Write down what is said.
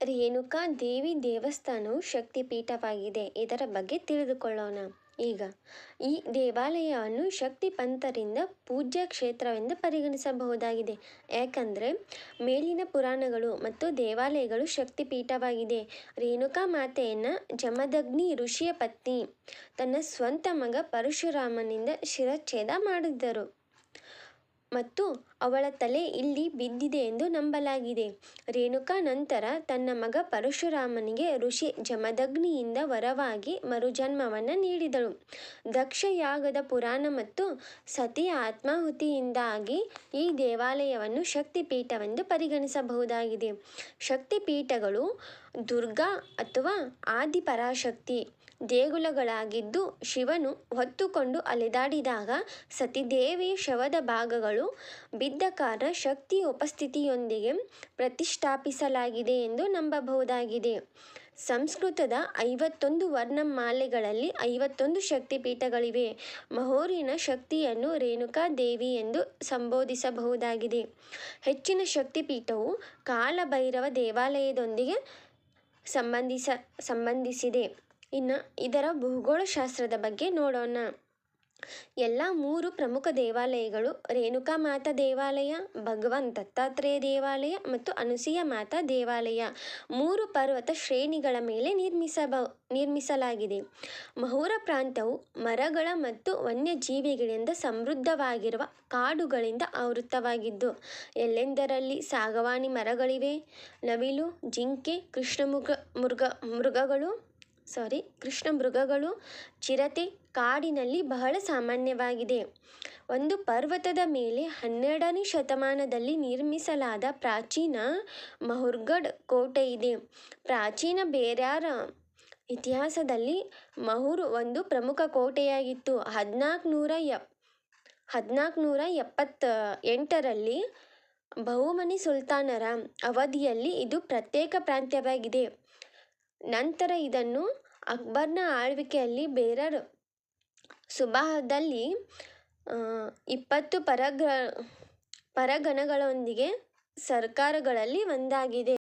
ರೇಣುಕಾ ದೇವಿ ದೇವಸ್ಥಾನವು ಶಕ್ತಿಪೀಠವಾಗಿದೆ. ಇದರ ಬಗ್ಗೆ ತಿಳಿದುಕೊಳ್ಳೋಣ. ಈಗ ಈ ದೇವಾಲಯವನ್ನು ಶಕ್ತಿಪಂಥರಿಂದ ಪೂಜ್ಯ ಕ್ಷೇತ್ರವೆಂದು ಪರಿಗಣಿಸಬಹುದಾಗಿದೆ. ಯಾಕಂದರೆ ಮೇಲಿನ ಪುರಾಣಗಳು ಮತ್ತು ದೇವಾಲಯಗಳು ಶಕ್ತಿಪೀಠವಾಗಿದೆ. ರೇಣುಕಾ ಮಾತೆಯನ್ನು ಜಮದಗ್ನಿ ಋಷಿಯ ಪತ್ನಿ ತನ್ನ ಸ್ವಂತ ಮಗ ಪರಶುರಾಮನಿಂದ ಶಿರಚ್ಛೇದ ಮಾಡಿದ್ದರು ಮತ್ತು ಅವಳ ತಲೆ ಇಲ್ಲಿ ಬಿದ್ದಿದೆ ಎಂದು ನಂಬಲಾಗಿದೆ. ರೇಣುಕಾ ನಂತರ ತನ್ನ ಮಗ ಪರಶುರಾಮನಿಗೆ ಋಷಿ ಜಮದಗ್ನಿಯಿಂದ ವರವಾಗಿ ಮರುಜನ್ಮವನ್ನು ನೀಡಿದಳು. ದಕ್ಷ ಯಾಗದ ಪುರಾಣ ಮತ್ತು ಸತಿಯ ಆತ್ಮಾಹುತಿಯಿಂದಾಗಿ ಈ ದೇವಾಲಯವನ್ನು ಶಕ್ತಿಪೀಠವೆಂದು ಪರಿಗಣಿಸಬಹುದಾಗಿದೆ. ಶಕ್ತಿಪೀಠಗಳು ದುರ್ಗಾ ಅಥವಾ ಆದಿಪರಾಶಕ್ತಿ ದೇಗುಲಗಳಾಗಿದ್ದು, ಶಿವನು ಹೊತ್ತುಕೊಂಡು ಅಲೆದಾಡಿದಾಗ ಸತೀದೇವಿಯ ಶವದ ಭಾಗಗಳು ಬಿದ್ದ ಕಾರಣ ಶಕ್ತಿಯ ಉಪಸ್ಥಿತಿಯೊಂದಿಗೆ ಪ್ರತಿಷ್ಠಾಪಿಸಲಾಗಿದೆ ಎಂದು ನಂಬಬಹುದಾಗಿದೆ. ಸಂಸ್ಕೃತದ 51 ವರ್ಣಮಾಲೆಗಳಲ್ಲಿ 51 ಶಕ್ತಿಪೀಠಗಳಿವೆ. ಮಹೋರಿನ ಶಕ್ತಿಯನ್ನು ರೇಣುಕಾ ದೇವಿ ಎಂದು ಸಂಬೋಧಿಸಬಹುದಾಗಿದೆ. ಹೆಚ್ಚಿನ ಶಕ್ತಿಪೀಠವು ಕಾಲಭೈರವ ದೇವಾಲಯದೊಂದಿಗೆ ಸಂಬಂಧಿಸಿದೆ. ಇನ್ನು ಇದರ ಭೂಗೋಳಶಾಸ್ತ್ರದ ಬಗ್ಗೆ ನೋಡೋಣ. ಎಲ್ಲ 3 ಪ್ರಮುಖ ದೇವಾಲಯಗಳು ರೇಣುಕಾ ಮಾತಾ ದೇವಾಲಯ, ಭಗವಾನ್ ದತ್ತಾತ್ರೇಯ ದೇವಾಲಯ ಮತ್ತು ಅನಸೂಯ ಮಾತಾ ದೇವಾಲಯ 3 ಪರ್ವತ ಶ್ರೇಣಿಗಳ ಮೇಲೆ ನಿರ್ಮಿಸಲಾಗಿದೆ. ಮಹೋರ ಪ್ರಾಂತವು ಮರಗಳ ಮತ್ತು ವನ್ಯಜೀವಿಗಳಿಂದ ಸಮೃದ್ಧವಾಗಿರುವ ಕಾಡುಗಳಿಂದ ಆವೃತವಾಗಿದ್ದು, ಎಲ್ಲೆಂದರಲ್ಲಿ ಸಾಗವಾನಿ ಮರಗಳಿವೆ. ನವಿಲು, ಜಿಂಕೆ, ಕೃಷ್ಣಮೃಗಗಳು, ಚಿರತೆ ಕಾಡಿನಲ್ಲಿ ಬಹಳ ಸಾಮಾನ್ಯವಾಗಿದೆ. ಒಂದು ಪರ್ವತದ ಮೇಲೆ 12ನೇ ಶತಮಾನದಲ್ಲಿ ನಿರ್ಮಿಸಲಾದ ಪ್ರಾಚೀನ ಮಹೋರ್ಗಢ್ ಕೋಟೆಯಿದೆ. ಪ್ರಾಚೀನ ಬೇರಾರ್ ಇತಿಹಾಸದಲ್ಲಿ ಮಹೂರ್ ಒಂದು ಪ್ರಮುಖ ಕೋಟೆಯಾಗಿತ್ತು. 1478ರಲ್ಲಿ ಬಹುಮನಿ ಸುಲ್ತಾನರ ಅವಧಿಯಲ್ಲಿ ಇದು ಪ್ರತ್ಯೇಕ ಪ್ರಾಂತ್ಯವಾಗಿದೆ. ನಂತರ ಇದನ್ನು ಅಕ್ಬರ್ನ ಆಳ್ವಿಕೆಯಲ್ಲಿ ಬೇರರ್ ಸುಬಾಹದಲ್ಲಿ 20 ಪರಗಣಗಳೊಂದಿಗೆ ಸರ್ಕಾರಗಳಲ್ಲಿ ಒಂದಾಗಿದೆ.